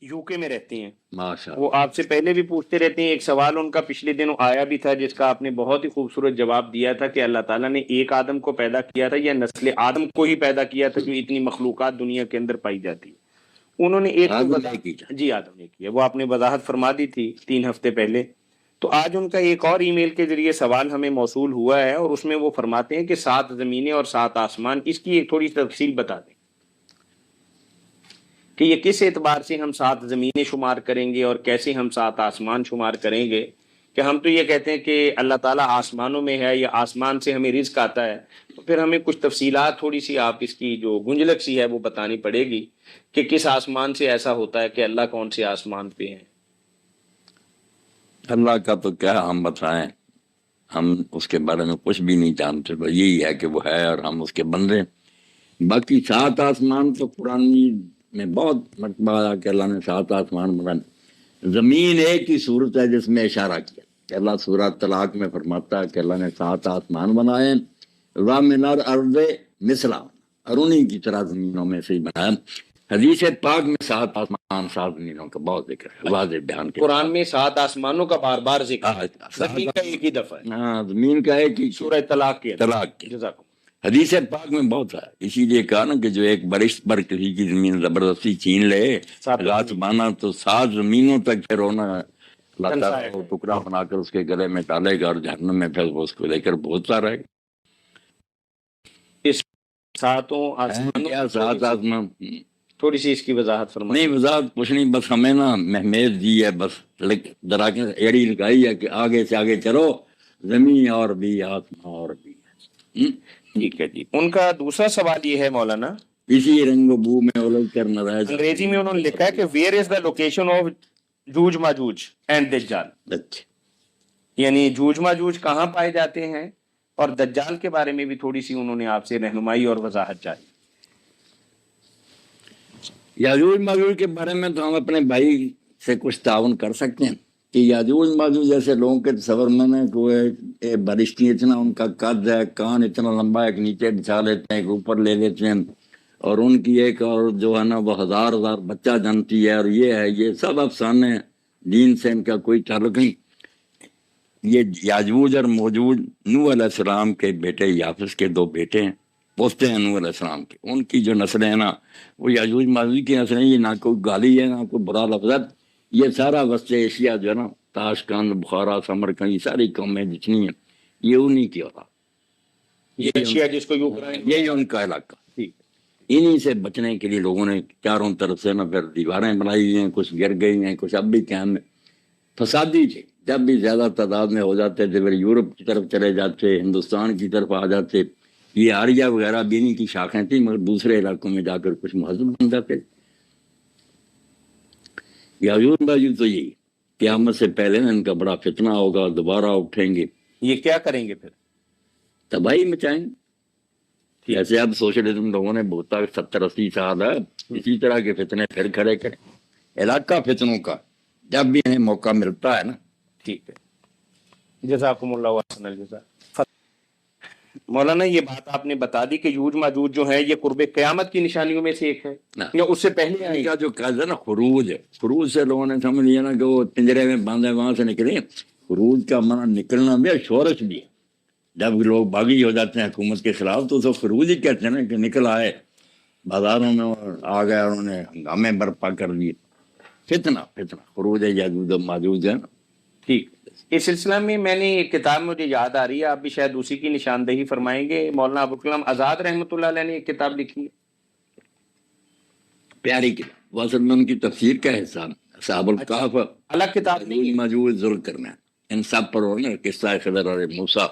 UK میں رہتے ہیں، ماشاء وہ آپ سے پہلے بھی پوچھتے رہتے ہیں. ایک سوال ان کا پچھلے دنوں آیا بھی تھا جس کا آپ نے بہت ہی خوبصورت جواب دیا تھا کہ اللہ تعالیٰ نے ایک آدم کو پیدا کیا تھا یا نسل آدم کو ہی پیدا کیا تھا جو اتنی مخلوقات دنیا کے اندر پائی جاتی ہے. انہوں نے ایک آدم نے کی تھا. جی آدم نے کیا، وہ آپ نے وضاحت فرما دی تھی 3 ہفتے پہلے. تو آج ان کا ایک اور ای میل کے ذریعے سوال ہمیں موصول ہوا ہے اور اس میں وہ فرماتے ہیں کہ 7 زمینیں اور 7 آسمان، اس کی ایک تھوڑی تفصیل بتا دیں کہ یہ کس اعتبار سے ہم 7 زمینیں شمار کریں گے اور کیسے ہم 7 آسمان شمار کریں گے. کہ ہم تو یہ کہتے ہیں کہ اللہ تعالیٰ آسمانوں میں ہے یا آسمان سے ہمیں رزق آتا ہے، تو پھر ہمیں کچھ تفصیلات تھوڑی سی آپ اس کی جو گنجلک سی ہے وہ بتانی پڑے گی کہ کس آسمان سے ایسا ہوتا ہے کہ اللہ کون سے آسمان پہ ہیں. اللہ کا تو کیا ہم بتائیں، ہم اس کے بارے میں کچھ بھی نہیں جانتے، بس یہی ہے کہ وہ ہے اور ہم اس کے بندے. باقی 7 آسمان تو قرآن میں بہت مرتبہ آیا کہ اللہ نے 7 آسمان بنائے. زمین ایک ہی صورت ہے جس میں اشارہ کیا کہ اللہ سورہ طلاق میں فرماتا ہے کہ اللہ نے 7 آسمان بنائے، وَمِنَ الْأَرْضِ مِثْلَهَا، اور انہی کی طرح زمینوں میں سے ہی بنایا. حدیث پاک میں 7 آسمان 7 زمینوں کا بہت ذکر ہے، واضح بیان کیا. قرآن میں 7 آسمانوں کا بار بار ذکر ہے، زمین کا ایک ہی دفعہ ہے. ہاں، زمین کا ایک ہی سورہ طلاق کے طلاق کی جزاکم. حدیث پاک میں بہت ہے. اسی لیے کہا نا کہ جو ایک برش پر کسی کی زمین زبردستی چھین لے رات بانا تو 7 زمینوں تک پھر ہونا اللہ تعالیٰ وہ ٹکڑا بنا کر اس کے گلے میں ڈالے گا اور جہنم میں پھر وہ اس کو لے کر بہتتا رہے گا. اس 7 آسمانوں 7 آسمان تھوڑی سی اس کی وضاحت فرمائیں. نہیں وضاحت کچھ نہیں، بس ہمیں نا مہمیز دی ہے، بس ذرا کے ایڑی لگائی ہے کہ آگے سے آگے چلو، زمین اور بھی آسمان اور بھی. ٹھیک ہے جی. ان کا دوسرا سوال یہ ہے مولانا، اسی رنگ و بو میں الجھ کر نہ رہ. انگریزی میں انہوں نے لکھا ہے کہ where is the location of جوج ماجوج اینڈ دجال، یعنی جوج ماجوج کہاں پائے جاتے ہیں اور دجال کے بارے میں بھی تھوڑی سی انہوں نے آپ سے رہنمائی اور وضاحت چاہی. یاجوج ماجوج کے بارے میں تو ہم اپنے بھائی سے کچھ تعاون کر سکتے ہیں کہ یاجوج ماجوج جیسے لوگوں کے تصور میں نے کوئی بارشتی اتنا ان کا قد ہے، کان اتنا لمبا ہے کہ نیچے بچھا لیتے ہیں کہ اوپر لے لیتے ہیں، اور ان کی ایک اور جو ہے نا وہ 1000 بچہ جانتی ہے، اور یہ ہے، یہ سب افسانے، دین سے ان کا کوئی تعلق نہیں. یہ یاجوج اور موجوج نوح علیہ السلام کے بیٹے یافس کے 2 بیٹے ہیں، پوستے ہیں نوح علیہ السلام کے. ان کی جو نسلیں ہیں نا وہ یاجوج ماجوج کی نسلیں. یہ نہ کوئی گالی ہے نہ کوئی برا لفظ ہے. یہ سارا وسط ایشیا جو ہے نا، تاشقند، بخارا، سمرقند، یہ ساری قومیں جتنی ہیں یہ انہی کی ہوتا، یہ ایشیا جس کو یہی ان کا علاقہ. انہی سے بچنے کے لیے لوگوں نے چاروں طرف سے نا پھر دیواریں بنائی ہوئی ہیں، کچھ گر گئی ہیں، کچھ اب بھی قائم ہیں. فسادی تھے، جب بھی زیادہ تعداد میں ہو جاتے تھے پھر یورپ کی طرف چلے جاتے، ہندوستان کی طرف آ جاتے. یہ آریہ وغیرہ بھی انہی کی شاخیں تھیں، مگر دوسرے علاقوں میں جا کر کچھ مہذب بن جاتے. یاجوج ماجوج تو یہی قیامت سے پہلے نا ان کا بڑا فتنہ ہوگا، دوبارہ اٹھیں گے. یہ کیا کریں گے پھر؟ تباہی مچائیں. جیسے اب سوشلزم لوگوں نے بہت 70-80 سال ہے، اسی طرح کے فتنے پھر کھڑے کریں، علاقہ فتنوں کا، جب بھی انہیں موقع ملتا ہے نا. ٹھیک ہے، جزاکم اللہ احسن الجزاء. مولانا یہ بات آپ نے بتا دی کہ یوج ماجوج جو ہے یہ قرب قیامت کی نشانیوں میں سے ایک ہے یا اس سے پہلے آئے کا جو قید ہے نا خروج ہے. خروج سے لوگوں نے سمجھ لیا نا کہ وہ پنجرے میں باندھے وہاں سے نکلے. خروج کا معنی نکلنا بھی ہے، شورش بھی ہے. جب لوگ باغی ہو جاتے ہیں حکومت کے خلاف تو اسے خروج ہی کہتے ہیں نا، کہ نکل آئے بازاروں میں آ گئے اور انہوں نے ہنگامے برپا کر دیے. فتنہ خروج ہے یاجوج و ماجوج ہے. ٹھیک. اس سلسلہ میں نے ایک کتاب مجھے یاد آ رہی ہے، آپ بھی شاید اسی کی نشاندہی فرمائیں گے. مولانا ابوالکلام آزاد رحمۃ اللہ علیہ نے ایک کتاب لکھی ہے، پیاری کتاب. وہ اصل میں ان کی تفسیر کا حصہ اصحاب الکہف الگ کتاب نہیں، ماجوج ذل کرنا ان سب پر ہونا قصہ خضر اور موسیٰ،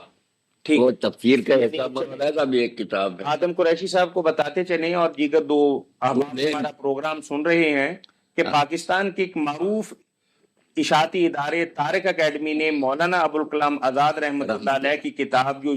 وہ تفسیر کا حصہ بھی ایک کتاب ہے. آدم قریشی صاحب کو بتاتے چلیں اور دیگر 2 احباب ہمارا پروگرام سن رہے ہیں کہ پاکستان کے ایک معروف اشاعتی ادارے طارق اکیڈمی نے مولانا ابوالکلام آزاد رحمۃ اللہ علیہ کی کتاب جو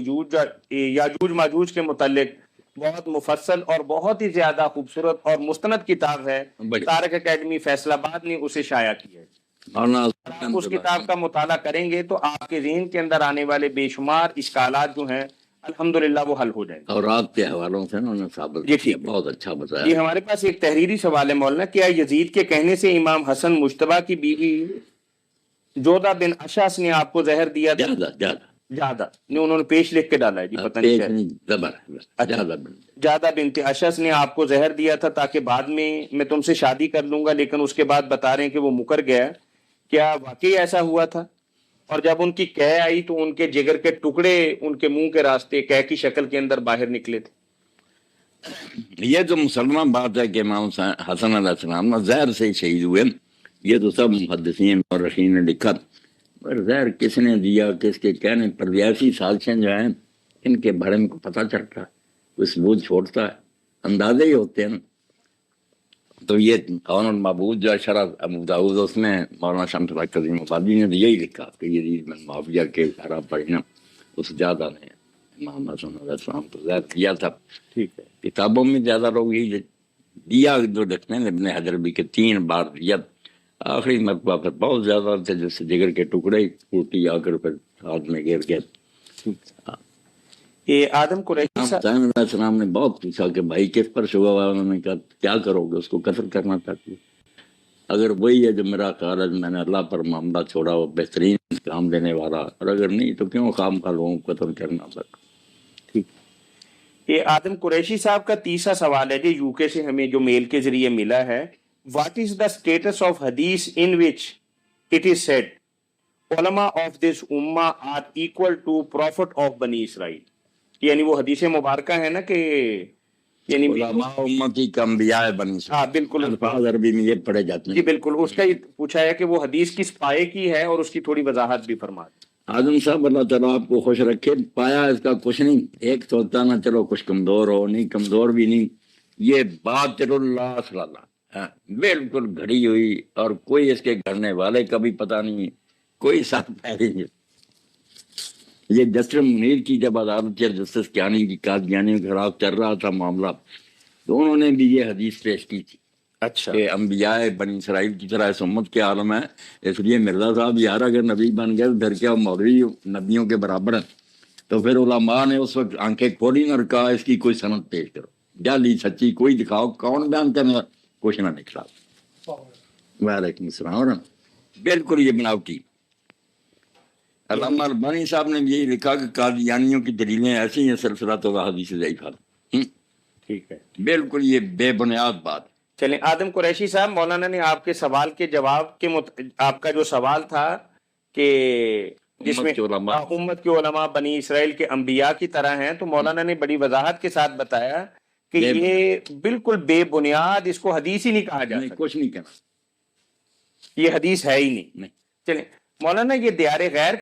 یاجوج ماجوج کے متعلق بہت مفصل اور بہت ہی زیادہ خوبصورت اور مستند کتاب ہے، طارق اکیڈمی فیصل آباد نے اسے شائع کی ہے. اس کتاب کا مطالعہ کریں گے تو آپ کے ذہن کے اندر آنے والے بے شمار اشکالات جو ہیں الحمدللہ وہ حل ہو جائے گا. اور آپ کے حوالوں سے انہوں نے ثابت جی کیا، ٹھیک ہے. بہت اچھا جی بتایا. ہمارے پاس ایک تحریری سوال ہے مولانا. کیا یزید کے کہنے سے امام حسن مجتبیٰ کی بیوی جودہ بن اشعث نے آپ کو زہر دیا تھا؟ زیادہ جادہ نے انہوں نے پیش لکھ کے ڈالا ہے جی، پتہ نہیں پیش شاید. نہیں، زبر اچھا. زیادہ. جادہ بنت اشعث نے آپ کو زہر دیا تھا تاکہ بعد میں تم سے شادی کر لوں گا، لیکن اس کے بعد بتا رہے ہیں کہ وہ مکر گیا. کیا واقعی ایسا ہوا تھا؟ اور جب ان کی قے آئی تو ان کے جگر کے ٹکڑے ان کے منہ کے راستے قے کی شکل کے اندر باہر نکلے تھے. یہ جو مسلمہ بات ہے کہ امام حسن علیہ السلام نا زہر سے ہی شہید ہوئے، یہ تو سب محدثین اور رشین نے لکھا. پر زہر کس نے دیا، کس کے کہنے پر، ایسی سازشیں جو ہیں ان کے بارے میں کو پتہ چلتا ہے، کوئی ثبوت چھوڑتا ہے، اندازے ہی ہوتے ہیں. تو یہ قانون المعبود جو ہے شرح ابو داؤد، اس میں مولانا شمس الحق عظیم آبادی نے یہی لکھا کہ یزید بن معاویہ کے خراب پڑھنا اس زیادہ نے امام حسن علیہ السلام کو زہر دیا تھا. ٹھیک ہے. کتابوں میں زیادہ لوگ یہی دیا جو لکھتے ہیں، ابن حجر بھی کہ 3 بار دیا، آخری مرتبہ پھر بہت زیادہ تھے، جس سے جگر کے ٹکڑے ٹوٹی آ کر پھر ہاتھ میں گر گئے. یہ آدم قریشی صاحب حسین علیہ السلام نے بہت پوچھا کہ بھائی کس پر شبہ ہوا، انہوں نے کہا کیا کرو گے، اس کو قتل کرنا چاہتی، اگر وہی ہے جو میرا خیال ہے، میں نے اللہ پر معاملہ چھوڑا، وہ بہترین کام دینے والا، اور اگر نہیں تو کیوں خام خواہ لوگوں کو قتل کرنا پڑا. یہ آدم قریشی صاحب کا تیسرا سوال ہے جی، یو کے سے ہمیں جو میل کے ذریعے ملا ہے. What is the status of حدیث in which it is said علماء آف دس امہ are equal to prophet of بنی اسرائیل؟ یعنی وہ حدیث مبارکہ ہے نا کہ یعنی علماء امتی کا انبیاء بنی اسرائیل، ہاں بالکل الفاظ عربی میں یہ پڑھے جاتے جی ہیں. بالکل. اس کا یہ پوچھا ہے کہ وہ حدیث کس پائے کی ہے اور اس کی تھوڑی وضاحت بھی فرما دیں. آدم صاحب اللہ تعالیٰ آپ کو خوش رکھے. پایا اس کا کچھ نہیں، ایک تو ہوتا نا چلو کچھ کمزور ہو، نہیں کمزور بھی نہیں، یہ بات اللہ صلی اللہ بالکل گھڑی ہوئی، اور کوئی اس کے گھڑنے والے کا بھی پتہ نہیں، کوئی ساتھ پہلے نہیں. یہ جسٹس منیر کی جب عدالت کے جسٹس کیانی کی قادیانی کے خلاف چل رہا تھا معاملہ، تو انہوں نے بھی یہ حدیث پیش کی تھی اچھا کہ انبیاء بنی اسرائیل کی طرح اس امت کے عالم ہے، اس لیے مرزا صاحب یار اگر نبی بن گئے پھر کیا مولوی نبیوں کے برابر ہیں؟ تو پھر علماء نے اس وقت آنکھیں کھولی اور کہا اس کی کوئی سند پیش کرو، جعلی سچی کوئی دکھاؤ، کون بیان کرنے والا؟ کچھ نہ نکلا. وعلیکم السلام. بالکل یہ بناوٹی. علامہ البانی صاحب نے یہی لکھا کہ قادیانیوں کی دلیلیں ایسی ہیں سلسلہ تو حدیث ضعیفہ. ٹھیک ہے. بالکل یہ بے بنیاد بات. چلیں آدم قریشی صاحب، مولانا نے آپ کے سوال کے جواب کے آپ کا جو سوال تھا کہ جس میں امت کے علماء بنی اسرائیل کے انبیاء کی طرح ہیں، تو مولانا نے بڑی وضاحت کے ساتھ بتایا کہ یہ بالکل بے بنیاد، اس کو حدیث ہی نہیں کہا جا سکتا، کچھ نہیں کہنا، یہ حدیث ہے ہی نہیں. چلیں مولانا، یہ دیار غیر